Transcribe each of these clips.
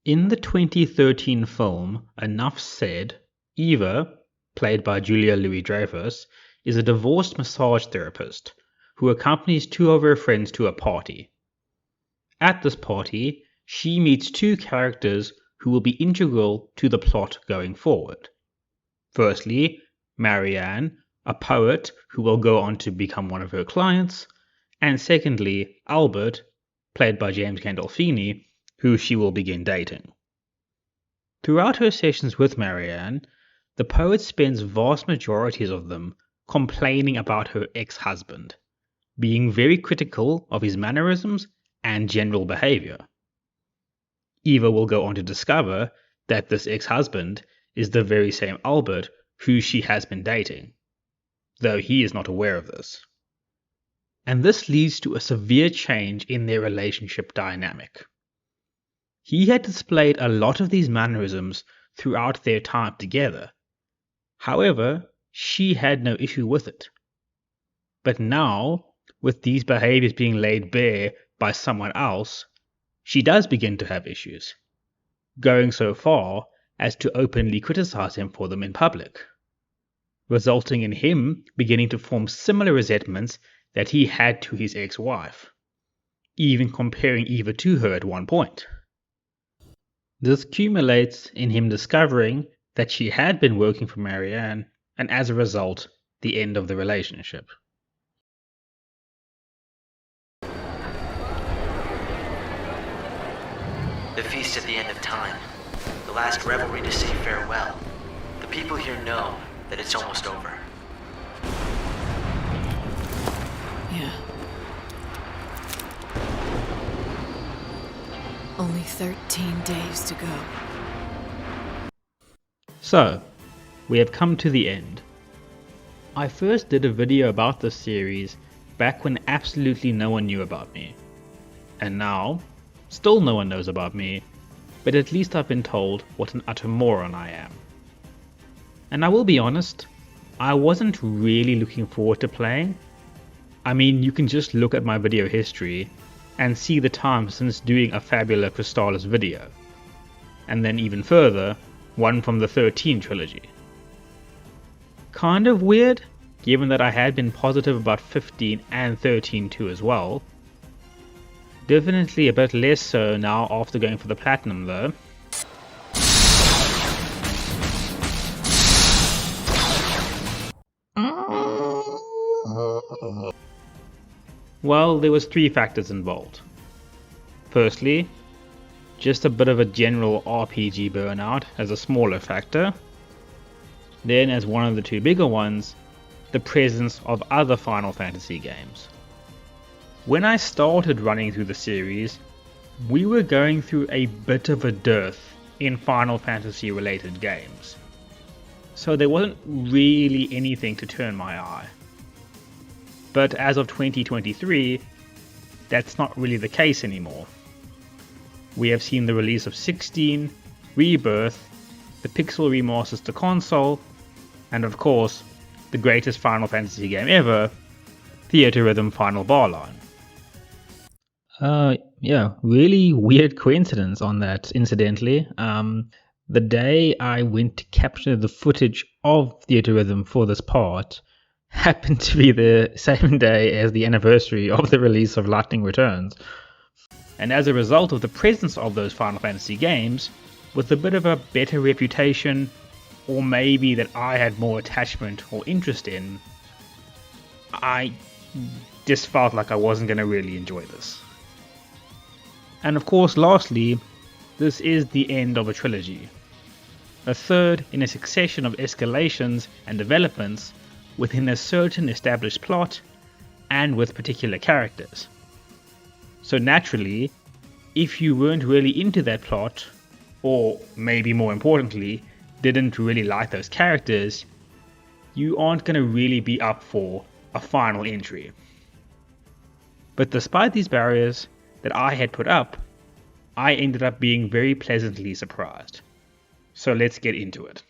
In the 2013 film Enough Said, Eva, played by Julia Louis-Dreyfus, is a divorced massage therapist who accompanies two of her friends to a party. At this party, she meets two characters who will be integral to the plot going forward. Firstly, Marianne, a poet who will go on to become one of her clients, and secondly, Albert, played by James Gandolfini, who she will begin dating. Throughout her sessions with Marianne, the poet spends vast majorities of them complaining about her ex-husband, being very critical of his mannerisms and general behavior. Eva will go on to discover that this ex-husband is the very same Albert who she has been dating, though he is not aware of this. And this leads to a severe change in their relationship dynamic. He had displayed a lot of these mannerisms throughout their time together. However, she had no issue with it. But now, with these behaviors being laid bare by someone else, she does begin to have issues, going so far as to openly criticize him for them in public, resulting in him beginning to form similar resentments that he had to his ex-wife, even comparing Eva to her at one point. This culminates in him discovering that she had been working for Marianne, and as a result, the end of the relationship. The feast at the end of time. The last revelry to say farewell. The people here know that it's almost over. Yeah. Only 13 days to go. So, we have come to the end. I first did a video about this series back when absolutely no one knew about me. And now, still no one knows about me, but at least I've been told what an utter moron I am. And I will be honest, I wasn't really looking forward to playing. I mean, you can just look at my video history and see the time since doing a Fabula Crystallis video, and then even further, one from the XIII trilogy. Kind of weird, given that I had been positive about 15 and 13 too as well. Definitely a bit less so now after going for the platinum though. Well, there was three factors involved. Firstly, just a bit of a general RPG burnout as a smaller factor. Then, as one of the two bigger ones, the presence of other Final Fantasy games. When I started running through the series, we were going through a bit of a dearth in Final Fantasy related games. So there wasn't really anything to turn my eye. But as of 2023, that's not really the case anymore. We have seen the release of 16, Rebirth, the Pixel remasters to console, and of course, the greatest Final Fantasy game ever, Theatrhythm Final Bar Line. Yeah, really weird coincidence on that, incidentally. The day I went to capture the footage of Theatrhythm for this part happened to be the same day as the anniversary of the release of Lightning Returns. And as a result of the presence of those Final Fantasy games, with a bit of a better reputation, or maybe that I had more attachment or interest in, I just felt like I wasn't going to really enjoy this. And of course, lastly, this is the end of a trilogy. A third in a succession of escalations and developments within a certain established plot and with particular characters. So naturally, if you weren't really into that plot, or maybe more importantly, didn't really like those characters, you aren't going to really be up for a final entry. But despite these barriers that I had put up, I ended up being very pleasantly surprised. So let's get into it.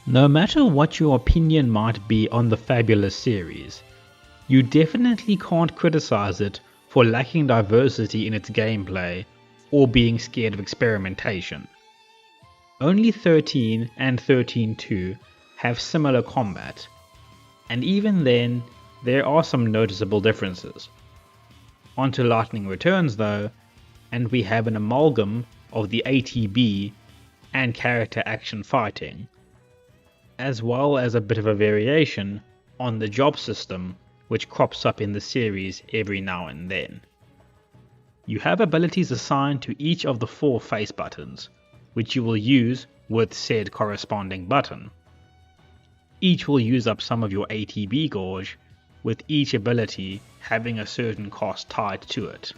No matter what your opinion might be on the Fabula series, you definitely can't criticize it for lacking diversity in its gameplay or being scared of experimentation. Only 13 and 13.2 have similar combat, and even then there are some noticeable differences. Onto Lightning Returns though, and we have an amalgam of the ATB and character action fighting, as well as a bit of a variation on the job system which crops up in the series every now and then. You have abilities assigned to each of the 4 face buttons, which you will use with said corresponding button. Each will use up some of your ATB gauge, with each ability having a certain cost tied to it.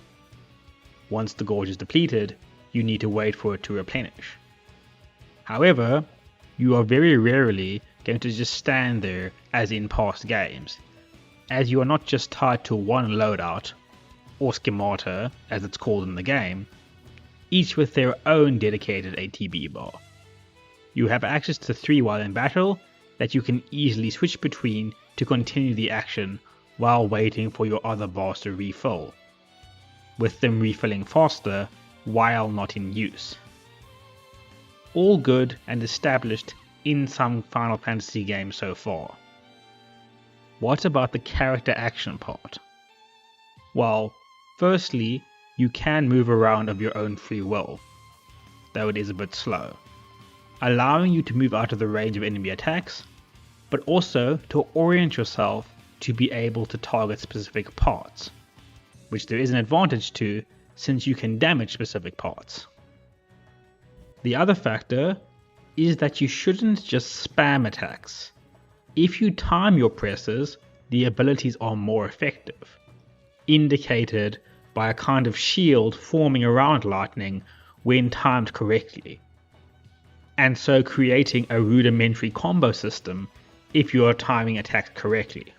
Once the gauge is depleted, you need to wait for it to replenish. However, you are very rarely going to just stand there as in past games, as you are not just tied to one loadout, or schemata as it's called in the game, each with their own dedicated ATB bar. You have access to 3 while in battle that you can easily switch between to continue the action while waiting for your other bars to refill, with them refilling faster while not in use. All good and established in some Final Fantasy games so far. What about the character action part? Well, firstly, you can move around of your own free will, though it is a bit slow, allowing you to move out of the range of enemy attacks, but also to orient yourself to be able to target specific parts, which there is an advantage to since you can damage specific parts. The other factor is that you shouldn't just spam attacks. If you time your presses, the abilities are more effective, indicated by a kind of shield forming around lightning when timed correctly, and so creating a rudimentary combo system if you are timing attacks correctly.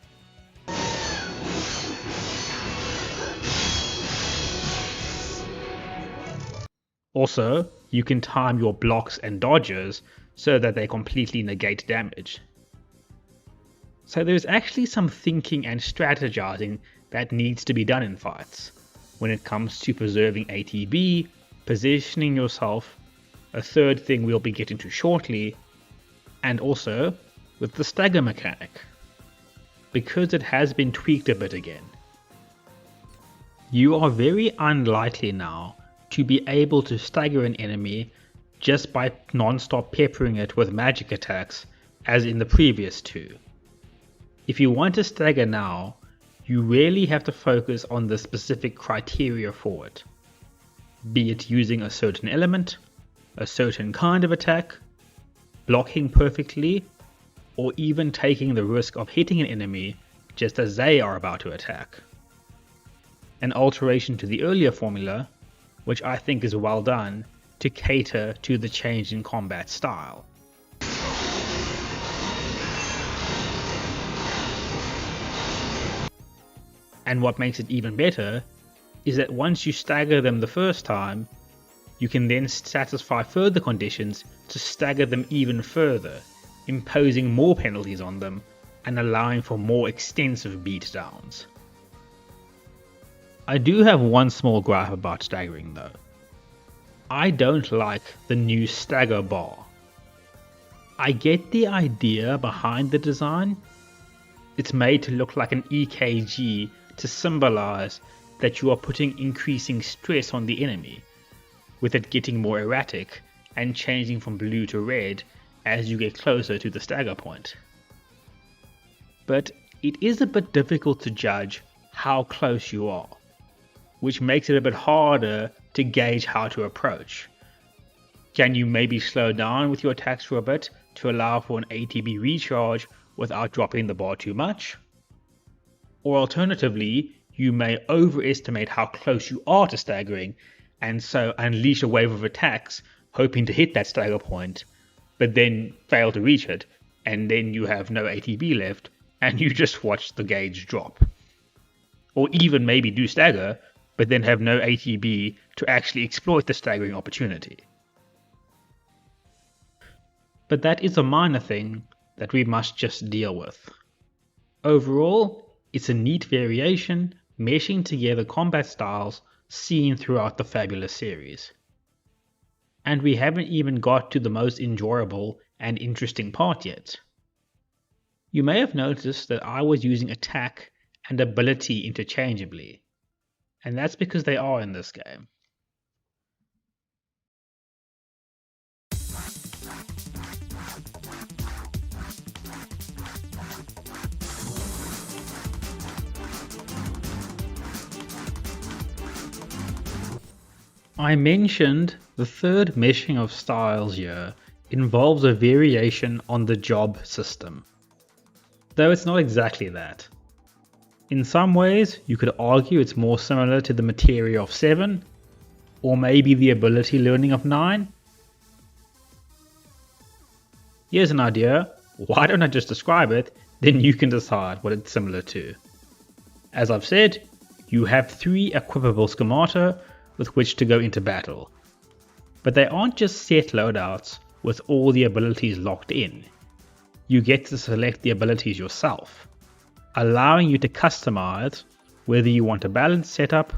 Also, you can time your blocks and dodges so that they completely negate damage. So there's actually some thinking and strategizing that needs to be done in fights, when it comes to preserving ATB, positioning yourself, a third thing we'll be getting to shortly, and also with the stagger mechanic, because it has been tweaked a bit again. You are very unlikely now to be able to stagger an enemy just by non-stop peppering it with magic attacks as in the previous 2. If you want to stagger now, you really have to focus on the specific criteria for it, be it using a certain element, a certain kind of attack, blocking perfectly, or even taking the risk of hitting an enemy just as they are about to attack. An alteration to the earlier formula, which I think is well done to cater to the change in combat style. And what makes it even better is that once you stagger them the first time, you can then satisfy further conditions to stagger them even further, imposing more penalties on them and allowing for more extensive beatdowns. I do have one small gripe about staggering though. I don't like the new stagger bar. I get the idea behind the design. It's made to look like an EKG to symbolize that you are putting increasing stress on the enemy, with it getting more erratic and changing from blue to red as you get closer to the stagger point. But it is a bit difficult to judge how close you are, which makes it a bit harder to gauge how to approach. Can you maybe slow down with your attacks for a bit to allow for an ATB recharge without dropping the bar too much? Or alternatively, you may overestimate how close you are to staggering and so unleash a wave of attacks hoping to hit that stagger point, but then fail to reach it, and then you have no ATB left and you just watch the gauge drop. Or even maybe do stagger, but then have no ATB to actually exploit the staggering opportunity. but that is a minor thing that we must just deal with. Overall, it's a neat variation meshing together combat styles seen throughout the Fabula series. And we haven't even got to the most enjoyable and interesting part yet. You may have noticed that I was using attack and ability interchangeably, and that's because they are in this game. I mentioned the third meshing of styles here involves a variation on the job system, though it's not exactly that. In some ways, you could argue it's more similar to the materia of 7, or maybe the ability learning of 9. Here's an idea, why don't I just describe it, then you can decide what it's similar to. As I've said, you have 3 equipable schemata with which to go into battle. But they aren't just set loadouts with all the abilities locked in. You get to select the abilities yourself, allowing you to customize whether you want a balanced setup,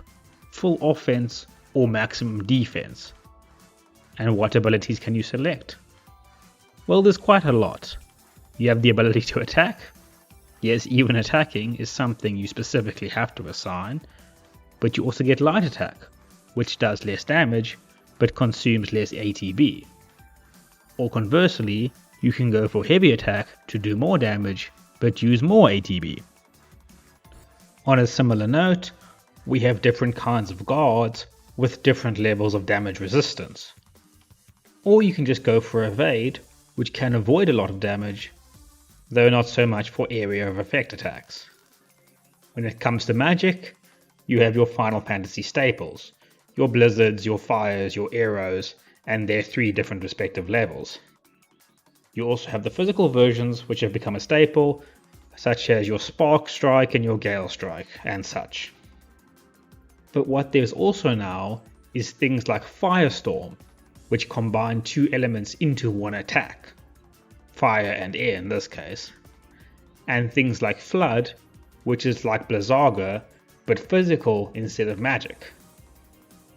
full offense, or maximum defense. And what abilities can you select? Well, there's quite a lot. You have the ability to attack. Yes, even attacking is something you specifically have to assign, but you also get light attack, which does less damage but consumes less ATB. Or conversely, you can go for heavy attack to do more damage but use more ATB. On a similar note, we have different kinds of guards with different levels of damage resistance. Or you can just go for evade, which can avoid a lot of damage, though not so much for area of effect attacks. When it comes to magic, you have your Final Fantasy staples, your blizzards, your fires, your arrows, and their 3 different respective levels. You also have the physical versions which have become a staple, such as your Spark Strike and your Gale Strike, and such. But what there's also now is things like Firestorm, which combine 2 elements into one attack, fire and air in this case, and things like Flood, which is like Blizzaga, but physical instead of magic.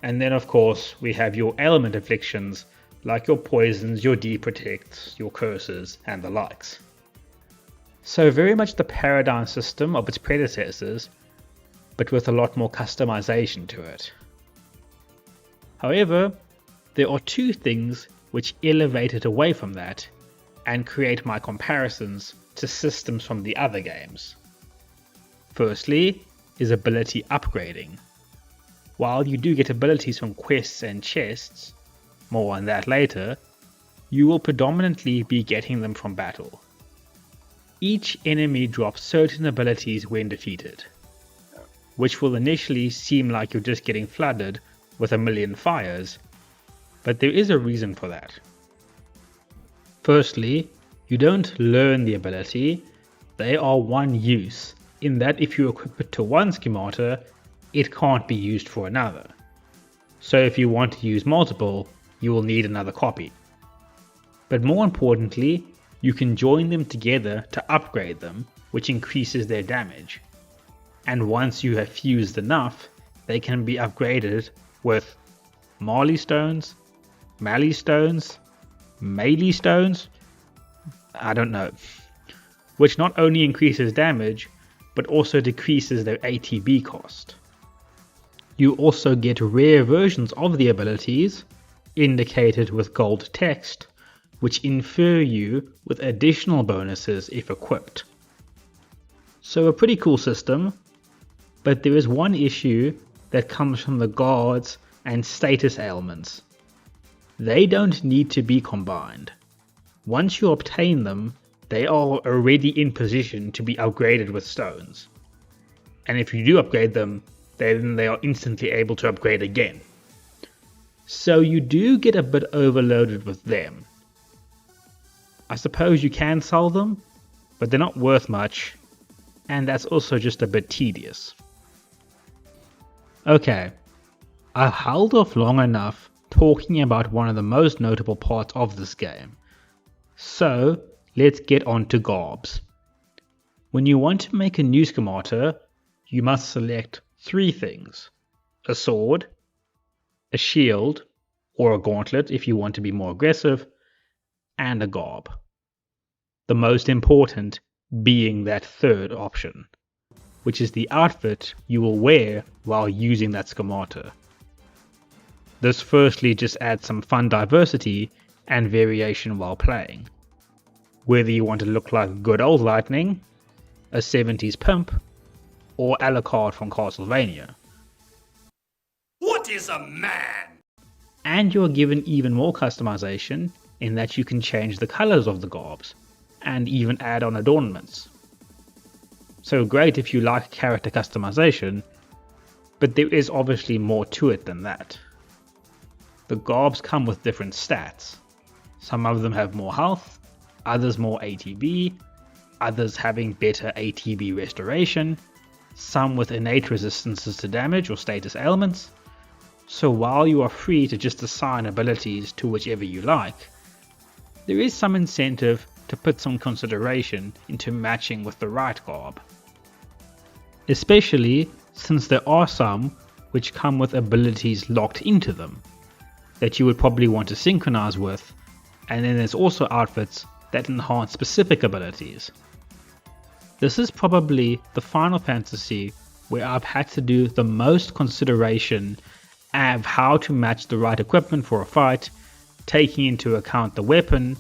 And then of course we have your element afflictions like your poisons, your deprotects, your curses, and the likes. So very much the paradigm system of its predecessors, but with a lot more customization to it. However, there are 2 things which elevate it away from that and create my comparisons to systems from the other games. Firstly is ability upgrading. While you do get abilities from quests and chests, more on that later, you will predominantly be getting them from battle. Each enemy drops certain abilities when defeated, which will initially seem like you're just getting flooded with a million fires, but there is a reason for that. Firstly, you don't learn the ability, they are one use, in that if you equip it to one schemata, it can't be used for another. So if you want to use multiple, you will need another copy. But more importantly, you can join them together to upgrade them, which increases their damage. And once you have fused enough, they can be upgraded with Marley Stones, Mally Stones, Melee Stones, I don't know, which not only increases damage, but also decreases their ATB cost. You also get rare versions of the abilities, indicated with gold text, which infer you with additional bonuses if equipped. So a pretty cool system, but there is one issue that comes from the guards and status ailments. They don't need to be combined. Once you obtain them, they are already in position to be upgraded with stones. And if you do upgrade them, then they are instantly able to upgrade again. So you do get a bit overloaded with them. I suppose you can sell them, but they're not worth much, and that's also just a bit tedious. Okay, I've held off long enough talking about one of the most notable parts of this game, So let's get on to Garbs. When you want to make a new schemata, you must select 3 things: a sword, a shield, or a gauntlet if you want to be more aggressive, and a garb. The most important being that third option, which is the outfit you will wear while using that schemata. This firstly just adds some fun diversity and variation while playing. Whether you want to look like good old Lightning, a 70s pimp, or Alucard from Castlevania. What is a man? And you're given even more customization in that you can change the colors of the garbs, and even add on adornments. So great if you like character customization, but there is obviously more to it than that. The garbs come with different stats. Some of them have more health, others more ATB, others having better ATB restoration, some with innate resistances to damage or status ailments. So while you are free to just assign abilities to whichever you like, there is some incentive to put some consideration into matching with the right garb. Especially since there are some which come with abilities locked into them that you would probably want to synchronize with, and then there's also outfits that enhance specific abilities. This is probably the Final Fantasy where I've had to do the most consideration of how to match the right equipment for a fight, taking into account the weapon,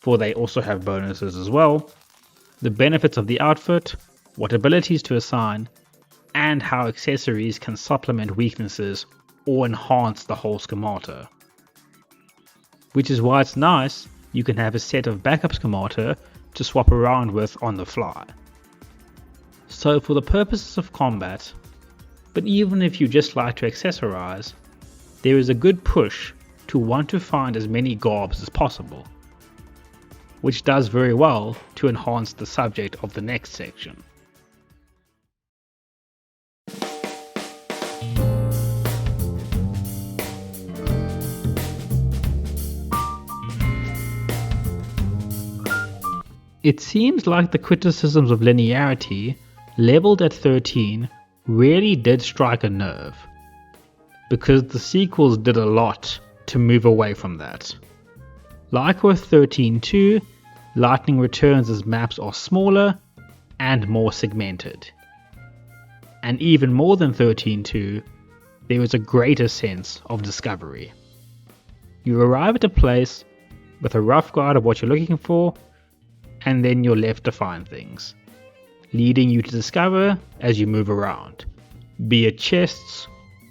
for they also have bonuses as well, the benefits of the outfit, what abilities to assign, and how accessories can supplement weaknesses or enhance the whole schemata. Which is why it's nice you can have a set of backup schemata to swap around with on the fly. So for the purposes of combat, but even if you just like to accessorize, there is a good push to want to find as many garbs as possible, which does very well to enhance the subject of the next section. It seems like the criticisms of linearity leveled at 13 really did strike a nerve, because the sequels did a lot to move away from that. Like with 13.2, Lightning Returns' maps are smaller and more segmented. And even more than 13.2, there is a greater sense of discovery. You arrive at a place with a rough guide of what you're looking for, and then you're left to find things, leading you to discover as you move around, be it chests,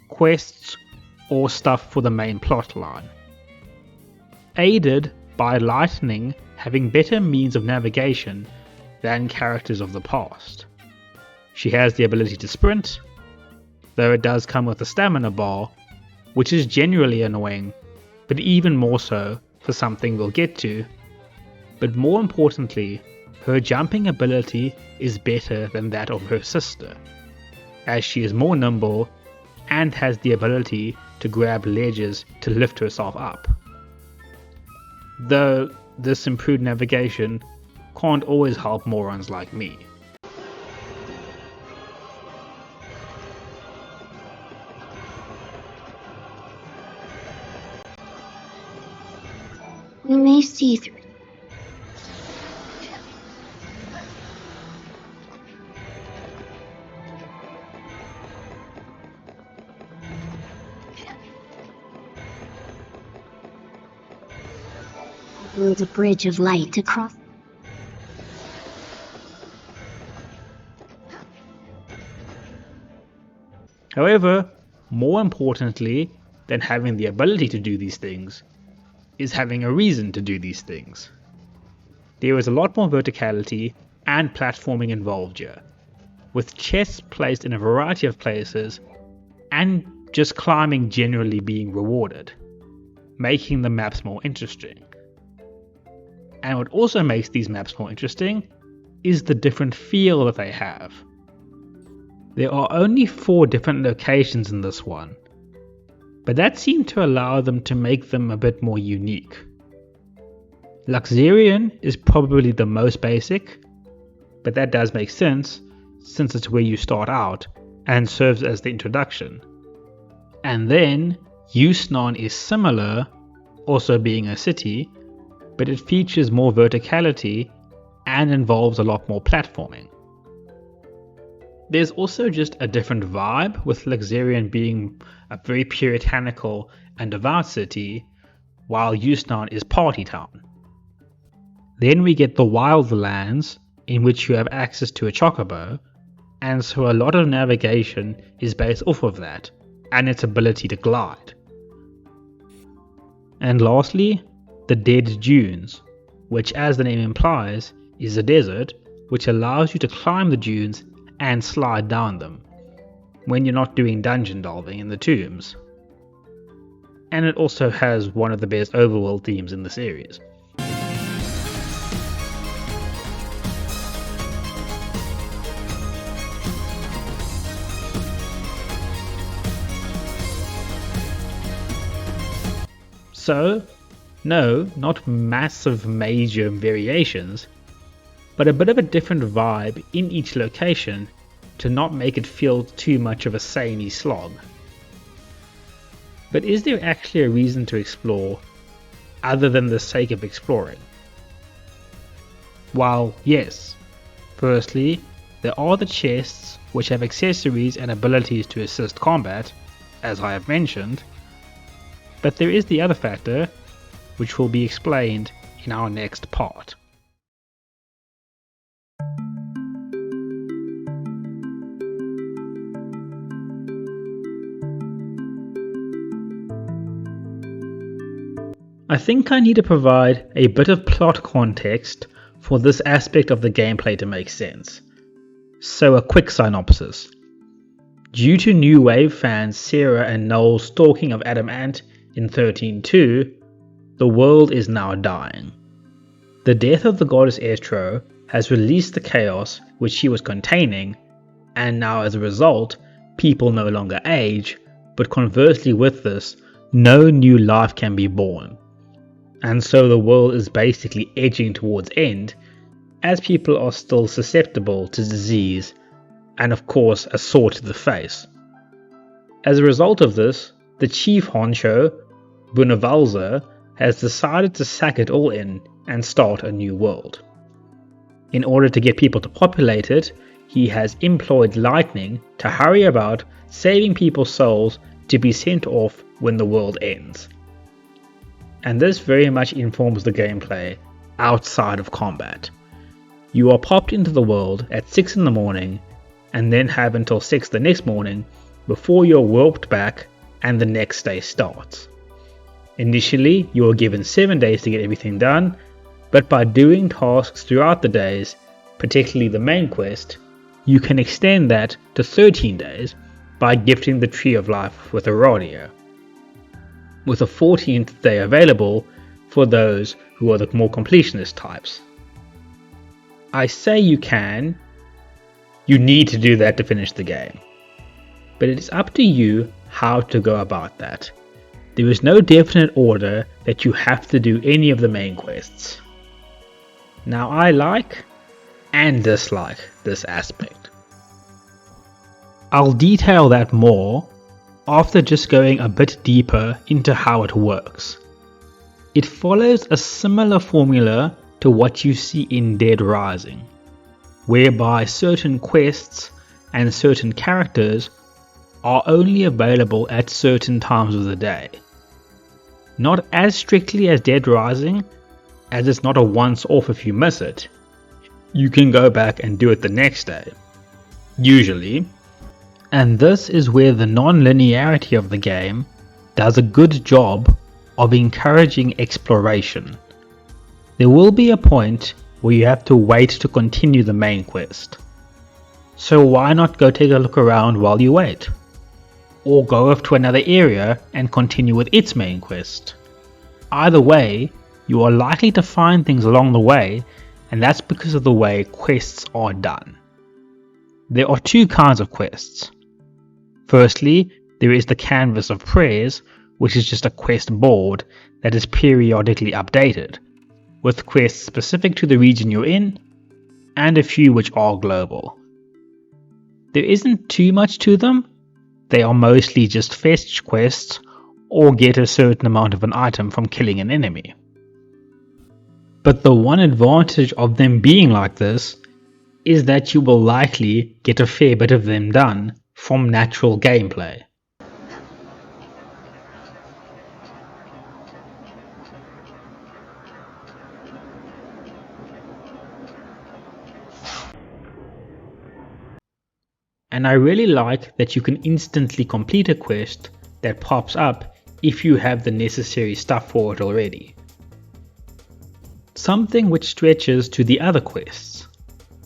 quests, or stuff for the main plot line. Aided by Lightning having better means of navigation than characters of the past. She has the ability to sprint, though it does come with a stamina bar, which is generally annoying, but even more so for something we'll get to. But more importantly, her jumping ability is better than that of her sister, as she is more nimble and has the ability to grab ledges to lift herself up. Though this improved navigation can't always help morons like me. We may see through. Build a bridge of light across. However, more importantly than having the ability to do these things, is having a reason to do these things. There is a lot more verticality and platforming involved here, with chests placed in a variety of places and just climbing generally being rewarded, making the maps more interesting. And what also makes these maps more interesting is the different feel that they have. There are only 4 different locations in this one, but that seemed to allow them to make them a bit more unique. Luxurion is probably the most basic, but that does make sense since it's where you start out and serves as the introduction. And then Yusnon is similar, also being a city, but it features more verticality and involves a lot more platforming. There's also just a different vibe, with Luxurion being a very puritanical and devout city, while Yusnon is party town. Then we get the Wildlands, in which you have access to a chocobo, and so a lot of navigation is based off of that, and its ability to glide. And lastly, the Dead Dunes, which, as the name implies, is a desert which allows you to climb the dunes and slide down them when you're not doing dungeon delving in the tombs. And it also has one of the best overworld themes in the series. So, no, not massive major variations, but a bit of a different vibe in each location to not make it feel too much of a samey slog. But is there actually a reason to explore other than the sake of exploring? While yes, firstly, there are the chests which have accessories and abilities to assist combat, as I have mentioned, but there is the other factor, which will be explained in our next part. I think I need to provide a bit of plot context for this aspect of the gameplay to make sense. So a quick synopsis. Due to New Wave fans Sarah and Noel's stalking of Adamant in 13.2, the world is now dying. The death of the goddess Estro has released the chaos which she was containing, and now as a result, people no longer age, but conversely with this, no new life can be born. And so the world is basically edging towards end, as people are still susceptible to disease, and of course a sword to the face. As a result of this, the chief honcho, Bunavalza, has decided to sack it all in and start a new world. In order to get people to populate it, he has employed lightning to hurry about saving people's souls to be sent off when the world ends. And this very much informs the gameplay outside of combat. You are popped into the world at 6 in the morning and then have until 6 the next morning before you're warped back and the next day starts. Initially, you are given 7 days to get everything done, but by doing tasks throughout the days, particularly the main quest, you can extend that to 13 days by gifting the Tree of Life with a radio, with a 14th day available for those who are the more completionist types. I say you need to do that to finish the game, but it is up to you how to go about that. There is no definite order that you have to do any of the main quests. Now I like and dislike this aspect. I'll detail that more after just going a bit deeper into how it works. It follows a similar formula to what you see in Dead Rising, whereby certain quests and certain characters are only available at certain times of the day. Not as strictly as Dead Rising, as it's not a once off if you miss it. You can go back and do it the next day, usually. And this is where the non-linearity of the game does a good job of encouraging exploration. There will be a point where you have to wait to continue the main quest. So why not go take a look around while you wait? Or go off to another area and continue with its main quest. Either way, you are likely to find things along the way, and that's because of the way quests are done. There are two kinds of quests. Firstly, there is the Canvas of Prayers, which is just a quest board that is periodically updated. with quests specific to the region you're in, and a few which are global. There isn't too much to them, they are mostly just fetch quests or get a certain amount of an item from killing an enemy. But the one advantage of them being like this is that you will likely get a fair bit of them done from natural gameplay. And I really like that you can instantly complete a quest that pops up if you have the necessary stuff for it already. Something which stretches to the other quests.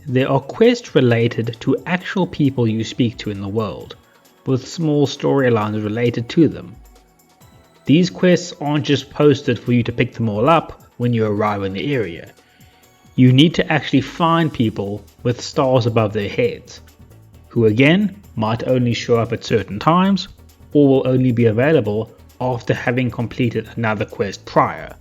There are quests related to actual people you speak to in the world, with small storylines related to them. These quests aren't just posted for you to pick them all up when you arrive in the area. You need to actually find people with stars above their heads, who again might only show up at certain times or will only be available after having completed another quest prior.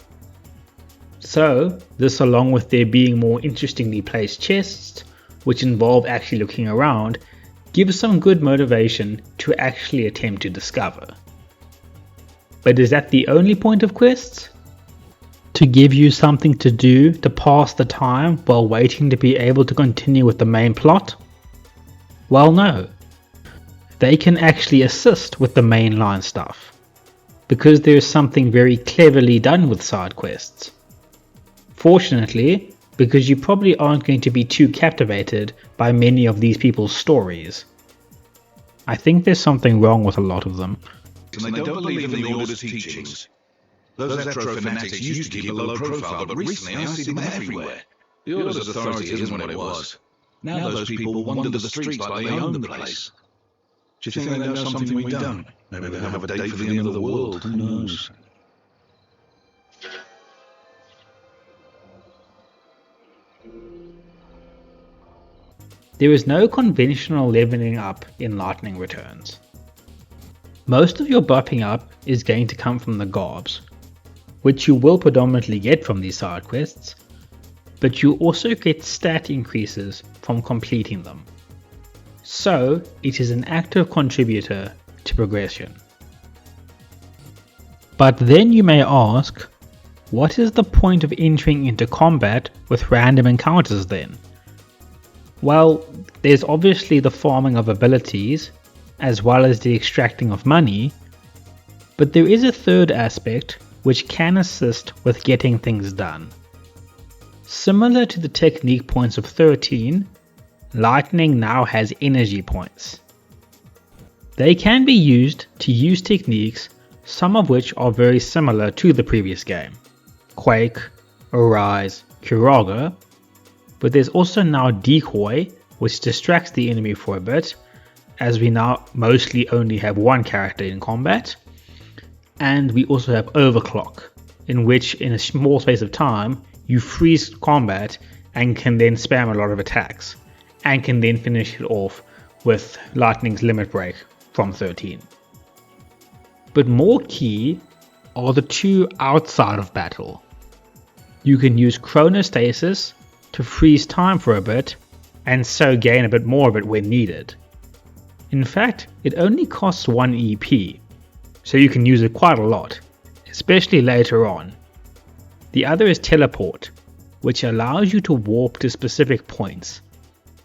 So this, along with there being more interestingly placed chests which involve actually looking around, gives some good motivation to actually attempt to discover. But is that the only point of quests? To give you something to do to pass the time while waiting to be able to continue with the main plot? Well, no. They can actually assist with the mainline stuff, because there is something very cleverly done with side quests. Fortunately, because you probably aren't going to be too captivated by many of these people's stories. I think there's something wrong with a lot of them. And they don't believe in the Order's teachings. Those Retro-fanatics used to keep a low profile, but recently I see them everywhere. The Order's authority isn't what it was. Now those people wander the streets like they own the place. Do you think they know something we don't? Maybe they have a date for the end of the world, who knows? There is no conventional leveling up in Lightning Returns. Most of your buffing up is going to come from the Garbs, which you will predominantly get from these side quests, but you also get stat increases from completing them. So it is an active contributor to progression. But then you may ask, what is the point of entering into combat with random encounters then? Well, there's obviously the farming of abilities, as well as the extracting of money, but there is a third aspect which can assist with getting things done. Similar to the technique points of 13, Lightning now has energy points. They can be used to use techniques, some of which are very similar to the previous game, Quake, Arise, Kuraga, but there's also now Decoy, which distracts the enemy for a bit, as we now mostly only have one character in combat, and we also have Overclock, in which in a small space of time you freeze combat and can then spam a lot of attacks, and can then finish it off with Lightning's Limit Break from 13. But more key are the two outside of battle. You can use Chronostasis to freeze time for a bit, and so gain a bit more of it when needed. In fact, it only costs 1 EP, so you can use it quite a lot, especially later on. The other is Teleport, which allows you to warp to specific points,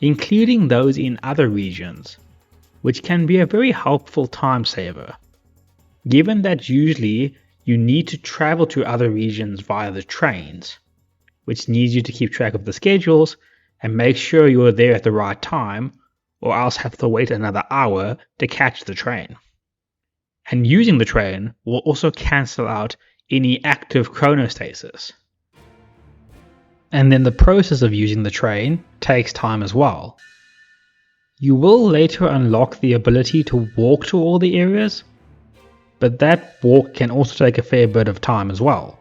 including those in other regions, which can be a very helpful time saver, given that usually you need to travel to other regions via the trains, which needs you to keep track of the schedules and make sure you are there at the right time, or else have to wait another hour to catch the train. And using the train will also cancel out any active chronostasis. And then the process of using the train takes time as well. You will later unlock the ability to walk to all the areas, but that walk can also take a fair bit of time as well.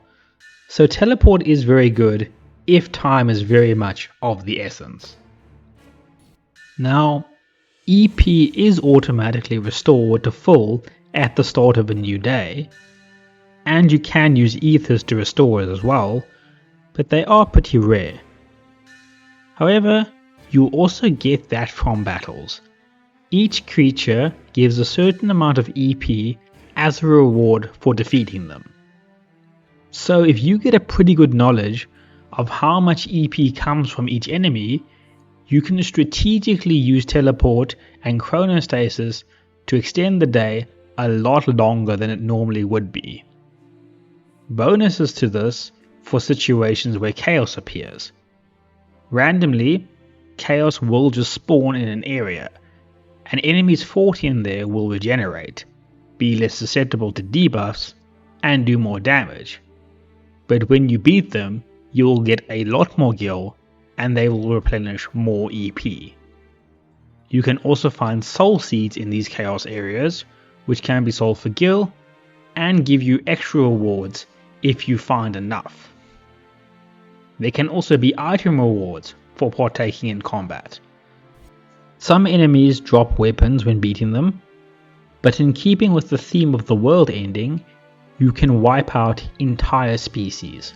So teleport is very good if time is very much of the essence. Now, EP is automatically restored to full at the start of a new day, and you can use ethers to restore it as well, but they are pretty rare. However, you also get that from battles. Each creature gives a certain amount of EP as a reward for defeating them. So if you get a pretty good knowledge of how much EP comes from each enemy, you can strategically use teleport and chronostasis to extend the day a lot longer than it normally would be. Bonuses to this for situations where chaos appears. Randomly, chaos will just spawn in an area, and enemies fought in there will regenerate, be less susceptible to debuffs, and do more damage. But when you beat them, you will get a lot more gil, and they will replenish more EP. You can also find soul seeds in these chaos areas, which can be sold for gil, and give you extra rewards if you find enough. There can also be item rewards for partaking in combat. Some enemies drop weapons when beating them, but in keeping with the theme of the world ending, you can wipe out entire species.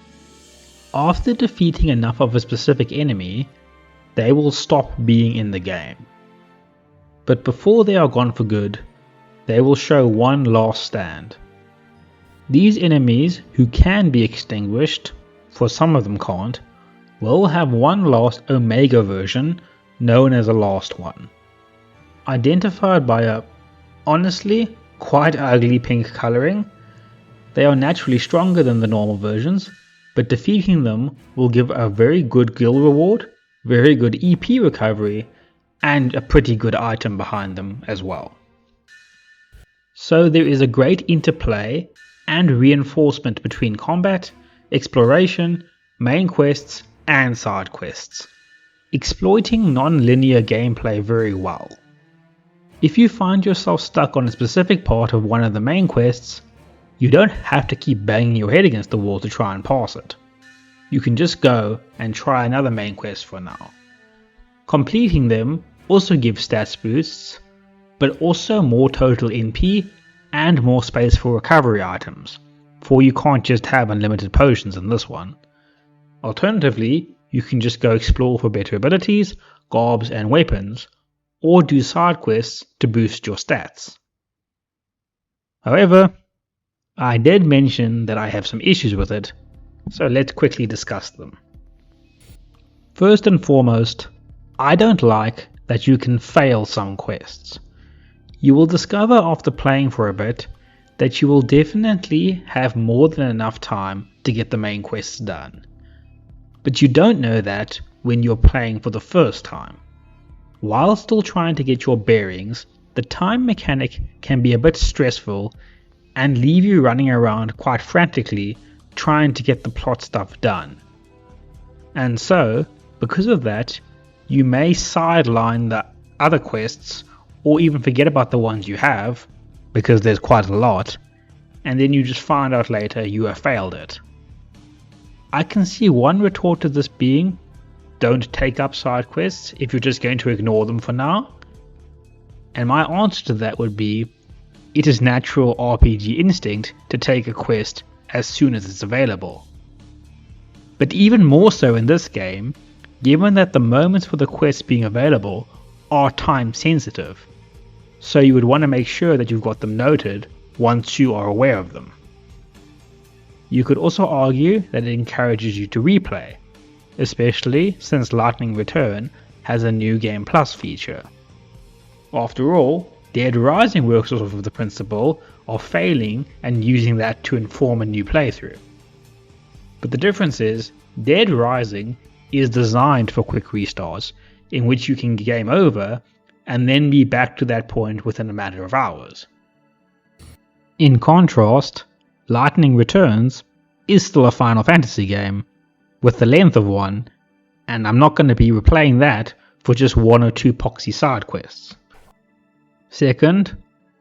After defeating enough of a specific enemy, they will stop being in the game. But before they are gone for good, they will show one last stand. These enemies, who can be extinguished, for some of them can't, will have one last Omega version known as a last one. Identified by a, honestly, quite ugly pink colouring, they are naturally stronger than the normal versions, but defeating them will give a very good gil reward, very good EP recovery, and a pretty good item behind them as well. So there is a great interplay and reinforcement between combat, exploration, main quests, and side quests, exploiting non-linear gameplay very well. If you find yourself stuck on a specific part of one of the main quests, you don't have to keep banging your head against the wall to try and pass it. You can just go and try another main quest for now. Completing them also gives stats boosts, but also more total NP and more space for recovery items, for you can't just have unlimited potions in this one. Alternatively, you can just go explore for better abilities, garbs and weapons, or do side quests to boost your stats. However, I did mention that I have some issues with it, so let's quickly discuss them. First and foremost, I don't like that you can fail some quests. You will discover after playing for a bit that you will definitely have more than enough time to get the main quests done. But you don't know that when you're playing for the first time. While still trying to get your bearings, the time mechanic can be a bit stressful and leave you running around quite frantically trying to get the plot stuff done. And so, because of that, you may sideline the other quests or even forget about the ones you have, because there's quite a lot, and then you just find out later you have failed it. I can see one retort to this being, don't take up side quests if you're just going to ignore them for now. And my answer to that would be, it is natural RPG instinct to take a quest as soon as it's available. But even more so in this game, given that the moments for the quests being available are time sensitive, so you would want to make sure that you've got them noted once you are aware of them. You could also argue that it encourages you to replay, especially since Lightning Return has a New Game Plus feature. After all, Dead Rising works off of the principle of failing and using that to inform a new playthrough. But the difference is, Dead Rising is designed for quick restarts, in which you can game over and then be back to that point within a matter of hours. In contrast, Lightning Returns is still a Final Fantasy game, with the length of one, and I'm not going to be replaying that for just one or two poxy side quests. Second,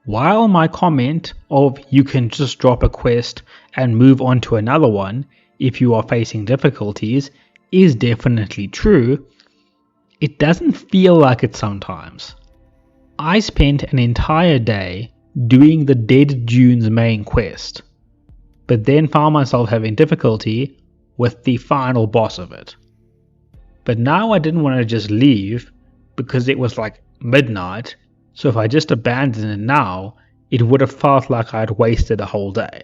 while my comment of you can just drop a quest and move on to another one if you are facing difficulties is definitely true, it doesn't feel like it sometimes. I spent an entire day doing the Dead Dunes main quest, but then found myself having difficulty with the final boss of it. But now I didn't want to just leave because it was like midnight, so if I just abandoned it now, it would have felt like I had wasted a whole day.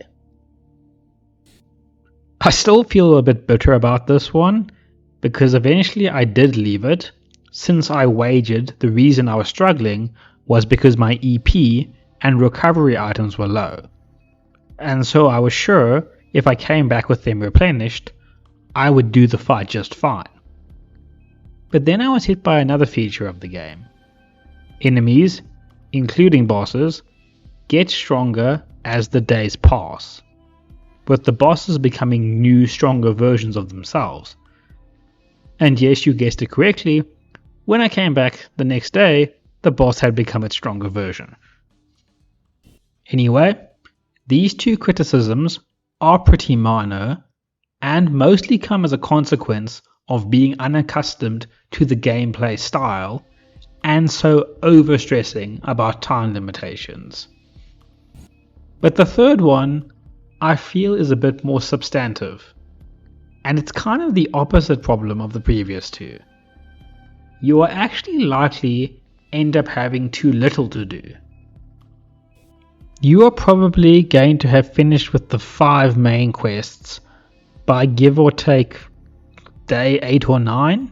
I still feel a bit bitter about this one, because eventually I did leave it, since I wagered the reason I was struggling was because my EP and recovery items were low. And so I was sure if I came back with them replenished, I would do the fight just fine. But then I was hit by another feature of the game. Enemies, including bosses, get stronger as the days pass, with the bosses becoming new, stronger versions of themselves. And yes, you guessed it correctly, when I came back the next day, the boss had become its stronger version. Anyway, these two criticisms are pretty minor, and mostly come as a consequence of being unaccustomed to the gameplay style, and so overstressing about time limitations. But the third one, I feel, is a bit more substantive, and it's kind of the opposite problem of the previous two. You are actually likely end up having too little to do. You are probably going to have finished with the 5 main quests by give or take day 8 or 9.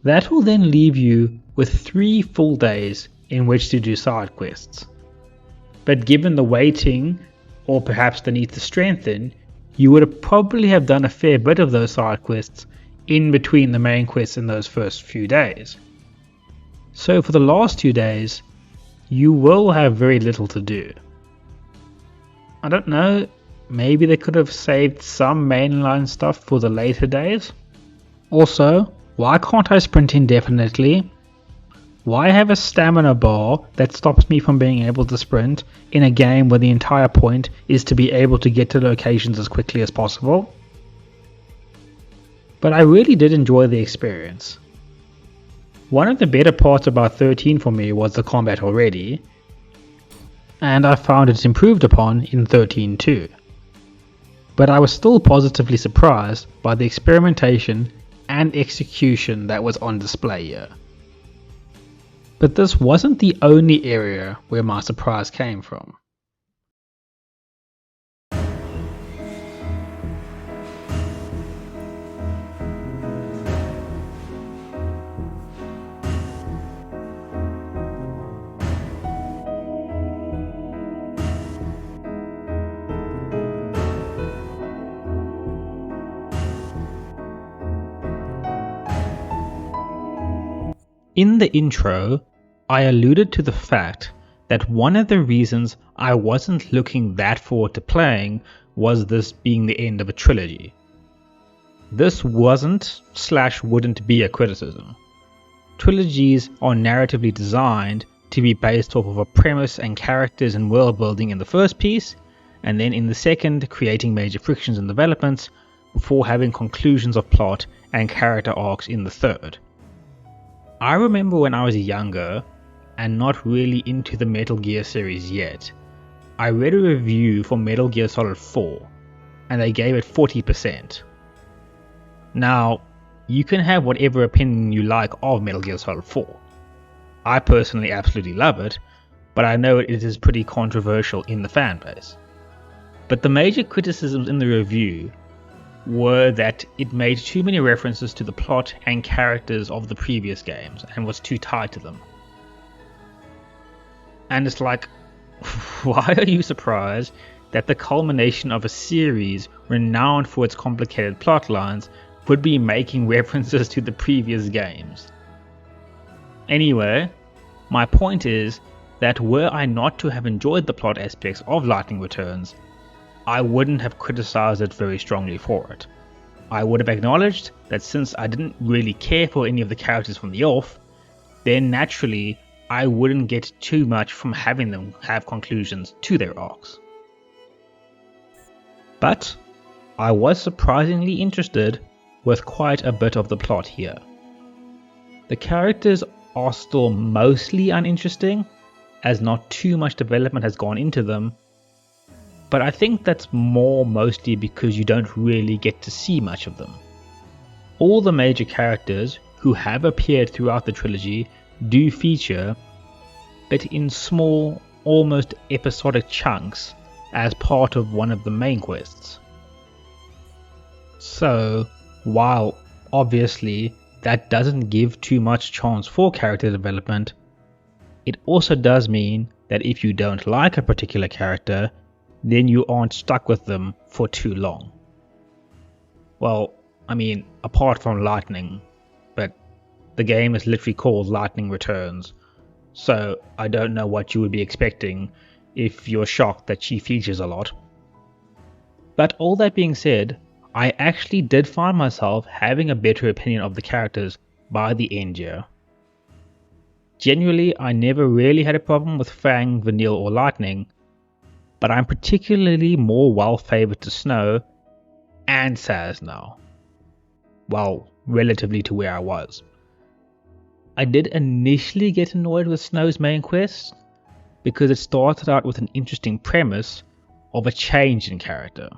That will then leave you with 3 full days in which to do side quests. But given the waiting, or perhaps the need to strengthen, you would probably have done a fair bit of those side quests in between the main quests in those first few days. So for the last 2 days, you will have very little to do. I don't know, maybe they could have saved some mainline stuff for the later days? Also, why can't I sprint indefinitely? Why have a stamina bar that stops me from being able to sprint in a game where the entire point is to be able to get to locations as quickly as possible? But I really did enjoy the experience. One of the better parts about 13 for me was the combat already, and I found it improved upon in 13 too. But I was still positively surprised by the experimentation and execution that was on display here. But this wasn't the only area where my surprise came from. In the intro, I alluded to the fact that one of the reasons I wasn't looking that forward to playing was this being the end of a trilogy. This wasn't/wouldn't be a criticism. Trilogies are narratively designed to be based off of a premise and characters and world building in the first piece, and then in the second creating major frictions and developments before having conclusions of plot and character arcs in the third. I remember when I was younger and not really into the Metal Gear series yet, I read a review for Metal Gear Solid 4 and they gave it 40%. Now, you can have whatever opinion you like of Metal Gear Solid 4. I personally absolutely love it, but I know it is pretty controversial in the fan base. But the major criticisms in the review were that it made too many references to the plot and characters of the previous games and was too tied to them. And it's like, why are you surprised that the culmination of a series renowned for its complicated plot lines would be making references to the previous games? Anyway, my point is that were I not to have enjoyed the plot aspects of Lightning Returns, I wouldn't have criticized it very strongly for it. I would have acknowledged that since I didn't really care for any of the characters from the off, then naturally I wouldn't get too much from having them have conclusions to their arcs. But I was surprisingly interested with quite a bit of the plot here. The characters are still mostly uninteresting, as not too much development has gone into them, but I think that's mostly because you don't really get to see much of them. All the major characters who have appeared throughout the trilogy do feature, but in small, almost episodic chunks as part of one of the main quests. So, while obviously that doesn't give too much chance for character development, it also does mean that if you don't like a particular character, then you aren't stuck with them for too long. Well, I mean, apart from Lightning, but the game is literally called Lightning Returns, so I don't know what you would be expecting if you're shocked that she features a lot. But all that being said, I actually did find myself having a better opinion of the characters by the end here. Generally, I never really had a problem with Fang, Vanille or Lightning, but I'm particularly more well favoured to Snow and Saz now. Well, relatively to where I was. I did initially get annoyed with Snow's main quest, because it started out with an interesting premise of a change in character.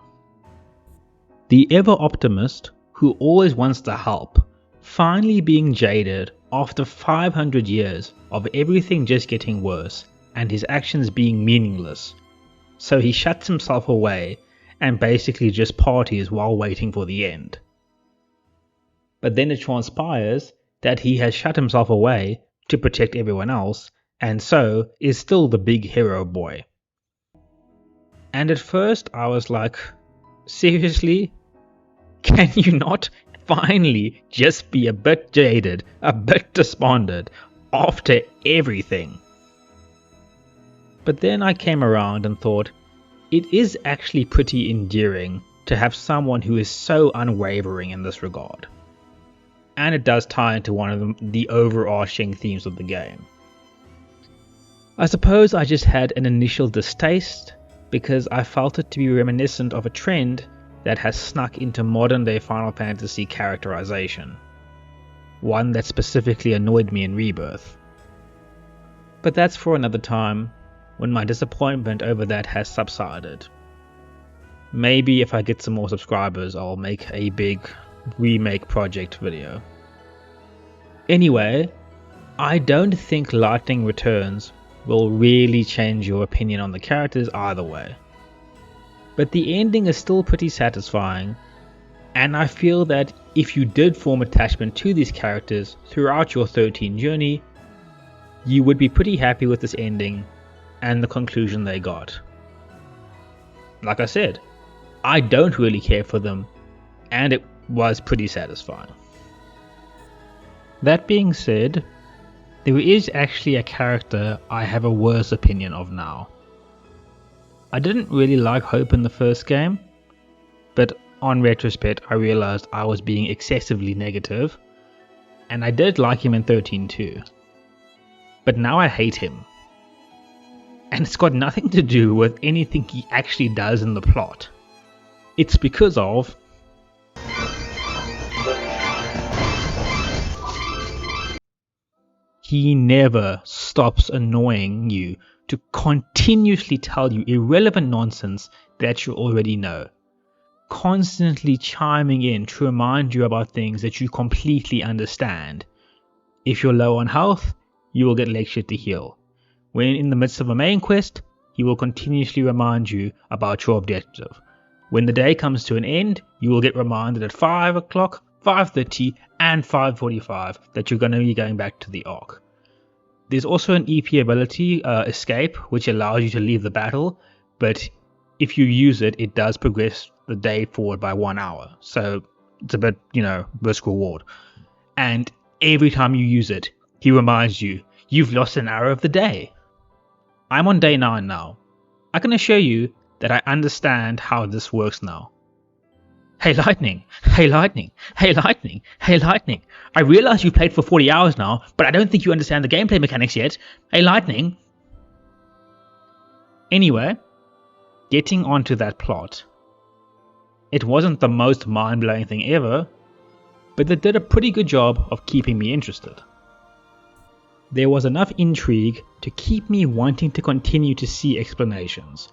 The ever-optimist, who always wants to help, finally being jaded after 500 years of everything just getting worse and his actions being meaningless, so he shuts himself away and basically just parties while waiting for the end. But then it transpires that he has shut himself away to protect everyone else, and so is still the big hero boy. And at first I was like, seriously? Can you not finally just be a bit jaded, a bit despondent after everything? But then I came around and thought, it is actually pretty endearing to have someone who is so unwavering in this regard. And it does tie into one of the overarching themes of the game. I suppose I just had an initial distaste because I felt it to be reminiscent of a trend that has snuck into modern day Final Fantasy characterization. One that specifically annoyed me in Rebirth. But that's for another time, when my disappointment over that has subsided. Maybe if I get some more subscribers, I'll make a big remake project video. Anyway, I don't think Lightning Returns will really change your opinion on the characters either way. But the ending is still pretty satisfying, and I feel that if you did form attachment to these characters throughout your 13 journey, you would be pretty happy with this ending and the conclusion they got. Like I said, I don't really care for them, and it was pretty satisfying. That being said, there is actually a character I have a worse opinion of now. I didn't really like Hope in the first game, but on retrospect I realized I was being excessively negative, and I did like him in 13 too. But now I hate him. And it's got nothing to do with anything he actually does in the plot. It's because of he never stops annoying you to continuously tell you irrelevant nonsense that you already know. Constantly chiming in to remind you about things that you completely understand. If you're low on health, you will get lectured to heal. When in the midst of a main quest, he will continuously remind you about your objective. When the day comes to an end, you will get reminded at 5 o'clock, 5:30 and 5:45 that you're going to be going back to the Ark. There's also an EP ability, Escape, which allows you to leave the battle, but if you use it, it does progress the day forward by 1 hour. So it's a bit, risk reward. And every time you use it, he reminds you, you've lost an hour of the day. I'm on day 9 now. I can assure you that I understand how this works now. Hey Lightning, hey Lightning, hey Lightning, hey Lightning. I realize you've played for 40 hours now, but I don't think you understand the gameplay mechanics yet. Hey Lightning. Anyway, getting onto that plot. It wasn't the most mind-blowing thing ever, but it did a pretty good job of keeping me interested. There was enough intrigue to keep me wanting to continue to see explanations.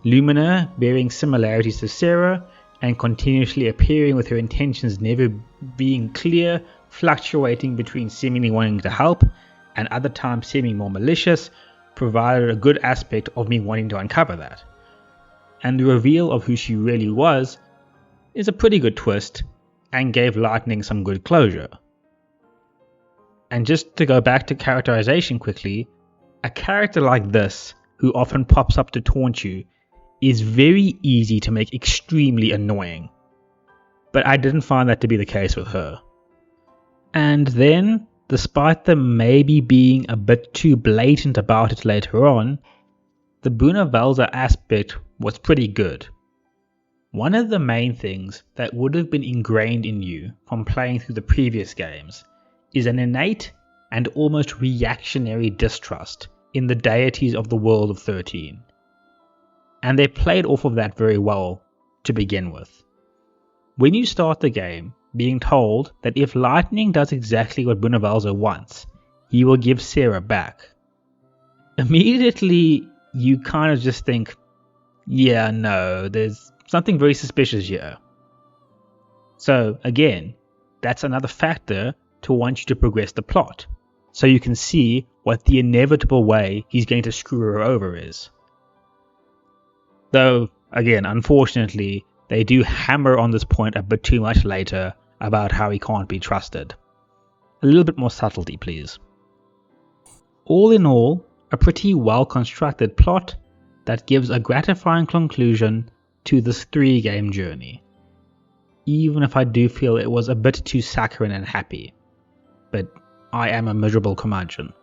Lumina bearing similarities to Sarah and continuously appearing with her intentions never being clear, fluctuating between seemingly wanting to help and other times seeming more malicious, provided a good aspect of me wanting to uncover that. And the reveal of who she really was is a pretty good twist and gave Lightning some good closure. And just to go back to characterization quickly, a character like this, who often pops up to taunt you, is very easy to make extremely annoying. But I didn't find that to be the case with her. And then, despite them maybe being a bit too blatant about it later on, the Buna Velza aspect was pretty good. One of the main things that would have been ingrained in you from playing through the previous games is an innate and almost reactionary distrust in the deities of the world of 13. And they played off of that very well to begin with. When you start the game being told that if Lightning does exactly what Buna Velza wants, he will give Sarah back, immediately you kind of just think, yeah, no, there's something very suspicious here. So again, that's another factor to want you to progress the plot, so you can see what the inevitable way he's going to screw her over is. Though, again, unfortunately, they do hammer on this point a bit too much later about how he can't be trusted. A little bit more subtlety, please. All in all, a pretty well constructed plot that gives a gratifying conclusion to this 3-game journey. Even if I do feel it was a bit too saccharine and happy. But I am a miserable curmudgeon.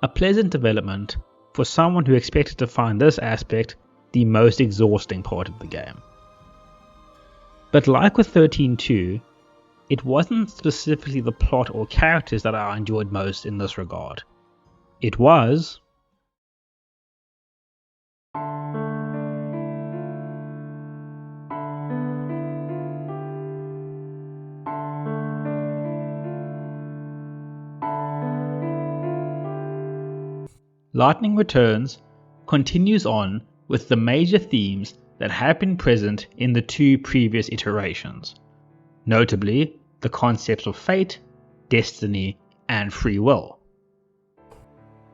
A pleasant development for someone who expected to find this aspect the most exhausting part of the game. But like with 13-2, it wasn't specifically the plot or characters that I enjoyed most in this regard. It was Lightning Returns continues on with the major themes that have been present in the 2 previous iterations, notably the concepts of fate, destiny, and free will.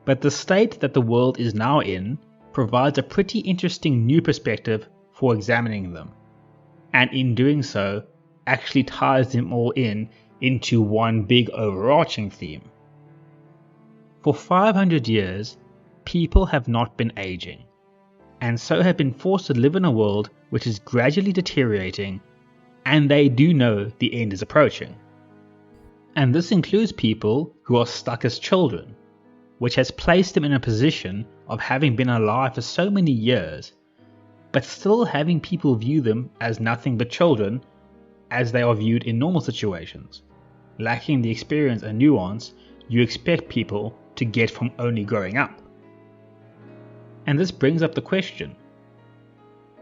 But the state that the world is now in provides a pretty interesting new perspective for examining them, and in doing so actually ties them all into one big overarching theme. For 500 years, people have not been aging, and so have been forced to live in a world which is gradually deteriorating, and they do know the end is approaching. And this includes people who are stuck as children, which has placed them in a position of having been alive for so many years, but still having people view them as nothing but children as they are viewed in normal situations, lacking the experience and nuance you expect people to get from only growing up. And this brings up the question,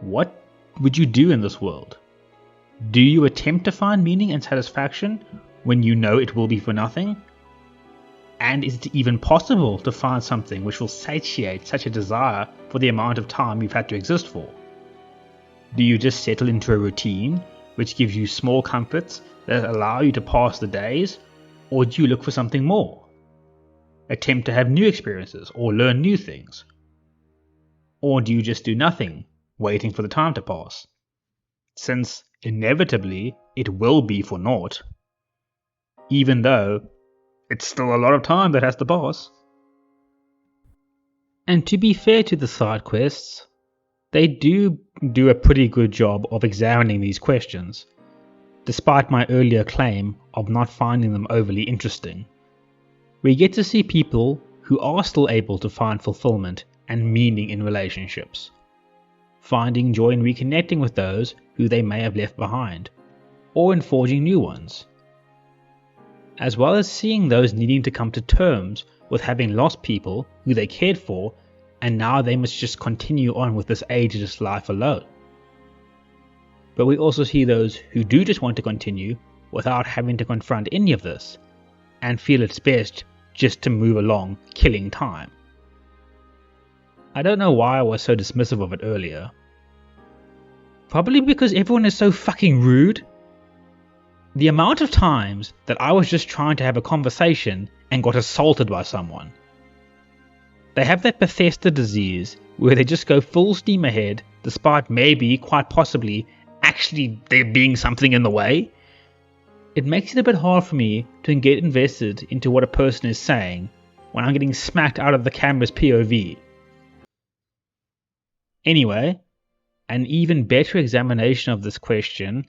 what would you do in this world? Do you attempt to find meaning and satisfaction when you know it will be for nothing? And is it even possible to find something which will satiate such a desire for the amount of time you've had to exist for? Do you just settle into a routine which gives you small comforts that allow you to pass the days, or do you look for something more? Attempt to have new experiences or learn new things? Or do you just do nothing, waiting for the time to pass? Since inevitably it will be for naught, even though it's still a lot of time that has to pass. And to be fair to the side quests, they do a pretty good job of examining these questions, despite my earlier claim of not finding them overly interesting. We get to see people who are still able to find fulfillment and meaning in relationships, finding joy in reconnecting with those who they may have left behind, or in forging new ones, as well as seeing those needing to come to terms with having lost people who they cared for, and now they must just continue on with this ageless life alone. But we also see those who do just want to continue without having to confront any of this, and feel it's best just to move along killing time. I don't know why I was so dismissive of it earlier. Probably because everyone is so fucking rude. The amount of times that I was just trying to have a conversation and got assaulted by someone. They have that Bethesda disease where they just go full steam ahead despite maybe, quite possibly, actually there being something in the way. It makes it a bit hard for me to get invested into what a person is saying when I'm getting smacked out of the camera's POV. Anyway, an even better examination of this question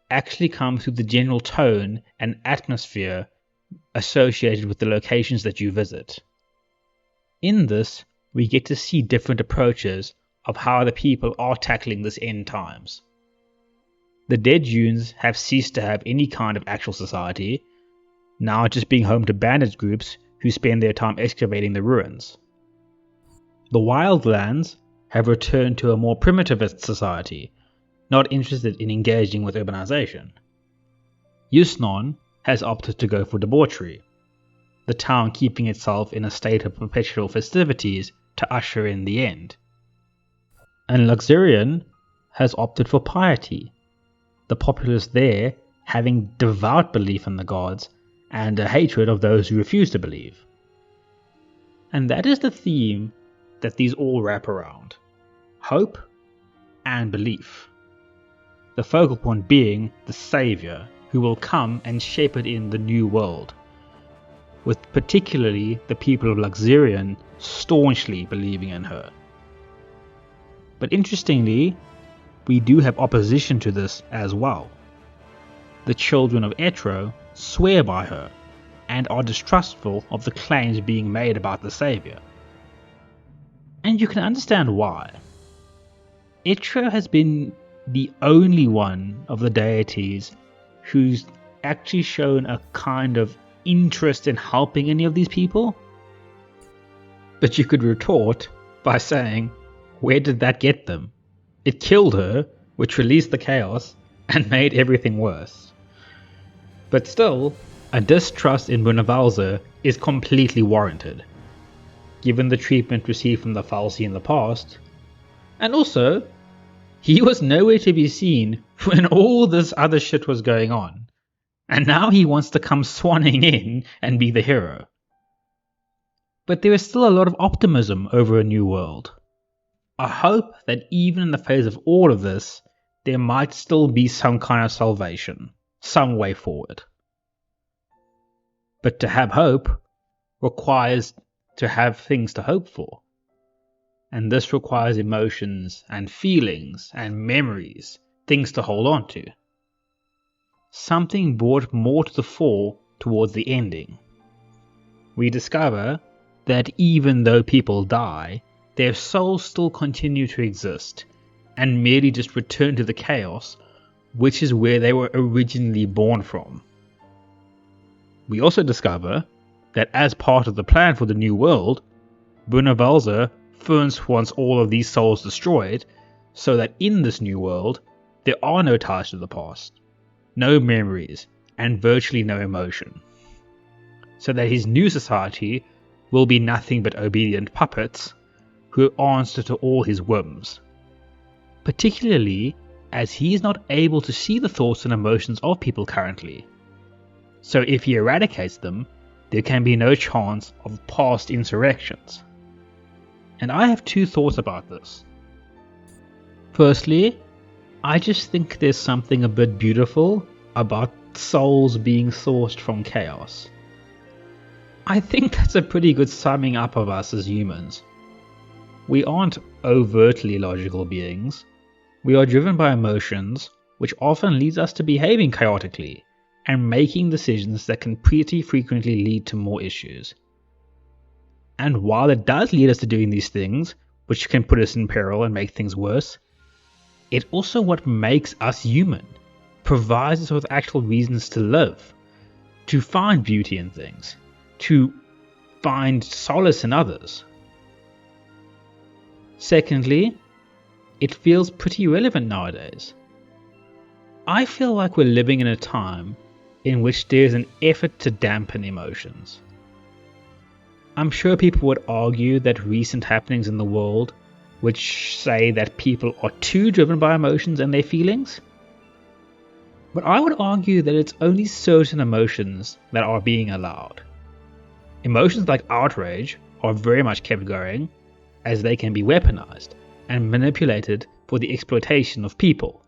actually comes through the general tone and atmosphere associated with the locations that you visit. In this, we get to see different approaches of how the people are tackling this end times. The dead dunes have ceased to have any kind of actual society, now just being home to bandit groups who spend their time excavating the ruins. The wildlands have returned to a more primitivist society, not interested in engaging with urbanization. Yusnon has opted to go for debauchery, the town keeping itself in a state of perpetual festivities to usher in the end. And Luxurion has opted for piety, the populace there having devout belief in the gods and a hatred of those who refuse to believe. And that is the theme that these all wrap around: hope and belief. The focal point being the Saviour who will come and shepherd in the new world, with particularly the people of Luxurion staunchly believing in her. But interestingly, we do have opposition to this as well. The children of Etro swear by her and are distrustful of the claims being made about the Saviour. And you can understand why. Etro has been the only one of the deities who's actually shown a kind of interest in helping any of these people. But you could retort by saying, where did that get them? It killed her, which released the chaos and made everything worse. But still, a distrust in Bunavalza is completely warranted, given the treatment received from the Falsi in the past. And also, he was nowhere to be seen when all this other shit was going on, and now he wants to come swanning in and be the hero. But there is still a lot of optimism over a new world. I hope that even in the face of all of this, there might still be some kind of salvation, some way forward. But to have hope requires to have things to hope for. And this requires emotions and feelings and memories, things to hold on to. Something brought more to the fore towards the ending. We discover that even though people die, their souls still continue to exist, and merely just return to the chaos, which is where they were originally born from. We also discover that as part of the plan for the new world, Bunavalza first wants all of these souls destroyed, so that in this new world, there are no ties to the past, no memories, and virtually no emotion. So that his new society will be nothing but obedient puppets who answer to all his whims. Particularly as he is not able to see the thoughts and emotions of people currently. So if he eradicates them, there can be no chance of past insurrections. And I have two thoughts about this. Firstly, I just think there's something a bit beautiful about souls being sourced from chaos. I think that's a pretty good summing up of us as humans. We aren't overtly logical beings. We are driven by emotions, which often leads us to behaving chaotically and making decisions that can pretty frequently lead to more issues. And while it does lead us to doing these things, which can put us in peril and make things worse, it's also what makes us human, provides us with actual reasons to live, to find beauty in things, to find solace in others. Secondly, it feels pretty relevant nowadays. I feel like we're living in a time in which there's an effort to dampen emotions. I'm sure people would argue that recent happenings in the world which say that people are too driven by emotions and their feelings. But I would argue that it's only certain emotions that are being allowed. Emotions like outrage are very much kept going, as they can be weaponized and manipulated for the exploitation of people.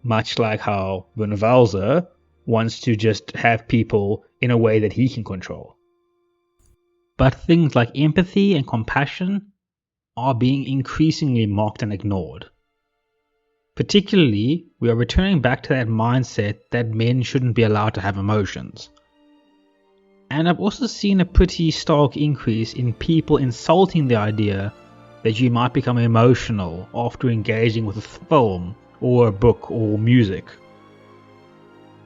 Much like how Wunwalder wants to just have people in a way that he can control. But things like empathy and compassion are being increasingly mocked and ignored. Particularly, we are returning back to that mindset that men shouldn't be allowed to have emotions. And I've also seen a pretty stark increase in people insulting the idea that you might become emotional after engaging with a film or a book or music.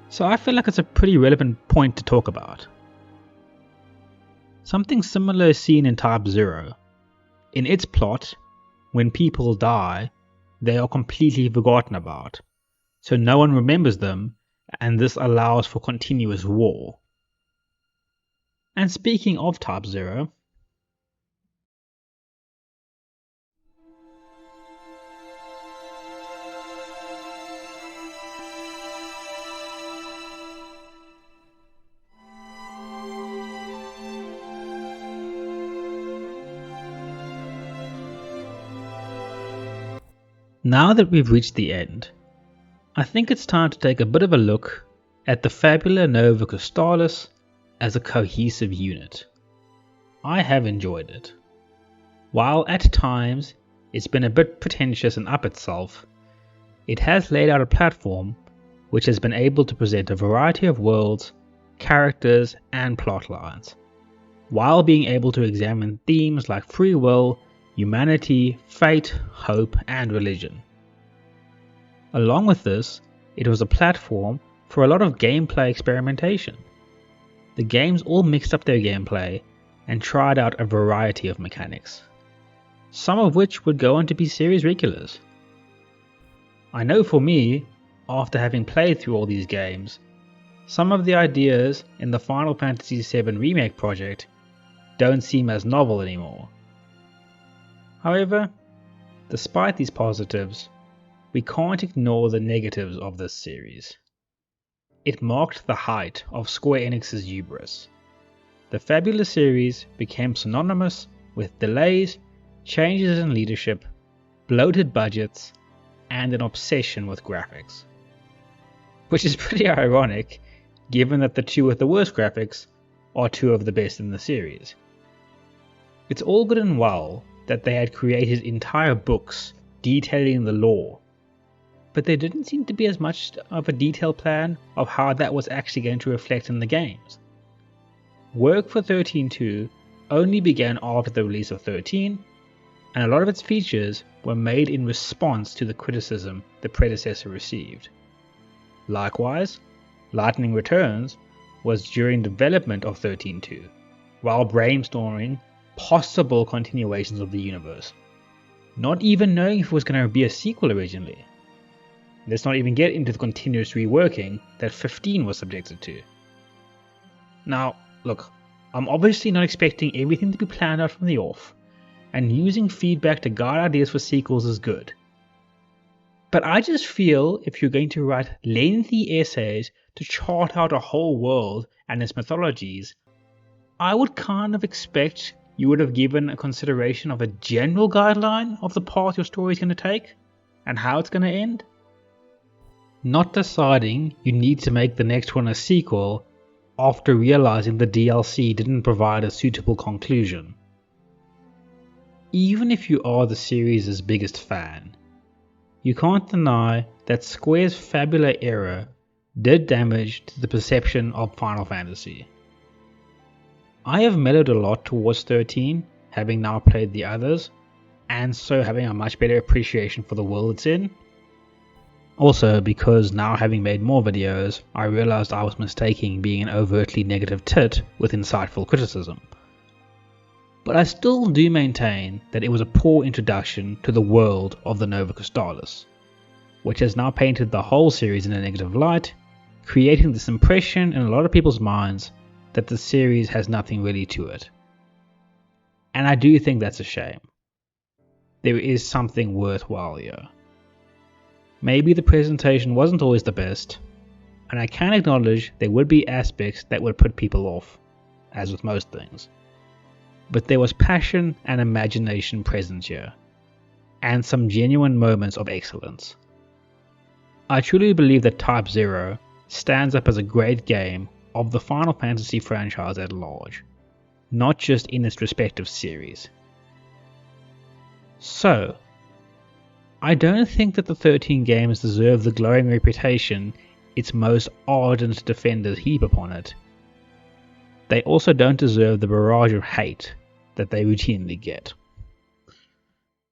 So I feel like it's a pretty relevant point to talk about. Something similar is seen in Type 0. In its plot, when people die, they are completely forgotten about, so no one remembers them, and this allows for continuous war. And speaking of Type 0, now that we've reached the end, I think it's time to take a bit of a look at the Fabula Crystallis as a cohesive unit. I have enjoyed it. While at times it's been a bit pretentious and up itself, it has laid out a platform which has been able to present a variety of worlds, characters and plot lines, while being able to examine themes like free will, humanity, fate, hope and religion. Along with this, it was a platform for a lot of gameplay experimentation. The games all mixed up their gameplay and tried out a variety of mechanics, some of which would go on to be series regulars. I know for me, after having played through all these games, some of the ideas in the Final Fantasy VII Remake project don't seem as novel anymore. However, despite these positives, we can't ignore the negatives of this series. It marked the height of Square Enix's hubris. The Fabula series became synonymous with delays, changes in leadership, bloated budgets, and an obsession with graphics. Which is pretty ironic, given that the two with the worst graphics are two of the best in the series. It's all good and well that they had created entire books detailing the lore, but there didn't seem to be as much of a detailed plan of how that was actually going to reflect in the games. Work for 13.2 only began after the release of 13, and a lot of its features were made in response to the criticism the predecessor received. Likewise, Lightning Returns was during development of 13.2, while brainstorming possible continuations of the universe, not even knowing if it was going to be a sequel originally. Let's not even get into the continuous reworking that 15 was subjected to. Now, look, I'm obviously not expecting everything to be planned out from the off, and using feedback to guide ideas for sequels is good. But I just feel if you're going to write lengthy essays to chart out a whole world and its mythologies, I would kind of expect you would have given a consideration of a general guideline of the path your story is going to take and how it's going to end. Not deciding you need to make the next one a sequel after realizing the DLC didn't provide a suitable conclusion. Even if you are the series' biggest fan, you can't deny that Square's Fabula era did damage to the perception of Final Fantasy. I have mellowed a lot towards 13, having now played the others, and so having a much better appreciation for the world it's in. Also, because now having made more videos, I realized I was mistaking being an overtly negative tit with insightful criticism. But I still do maintain that it was a poor introduction to the world of the Nova Crystallis, which has now painted the whole series in a negative light, creating this impression in a lot of people's minds that the series has nothing really to it. And I do think that's a shame. There is something worthwhile here. Maybe the presentation wasn't always the best, and I can acknowledge there would be aspects that would put people off, as with most things. But there was passion and imagination present here, and some genuine moments of excellence. I truly believe that Type 0 stands up as a great game of the Final Fantasy franchise at large, not just in its respective series. So, I don't think that the 13 games deserve the glowing reputation its most ardent defenders heap upon it. They also don't deserve the barrage of hate that they routinely get.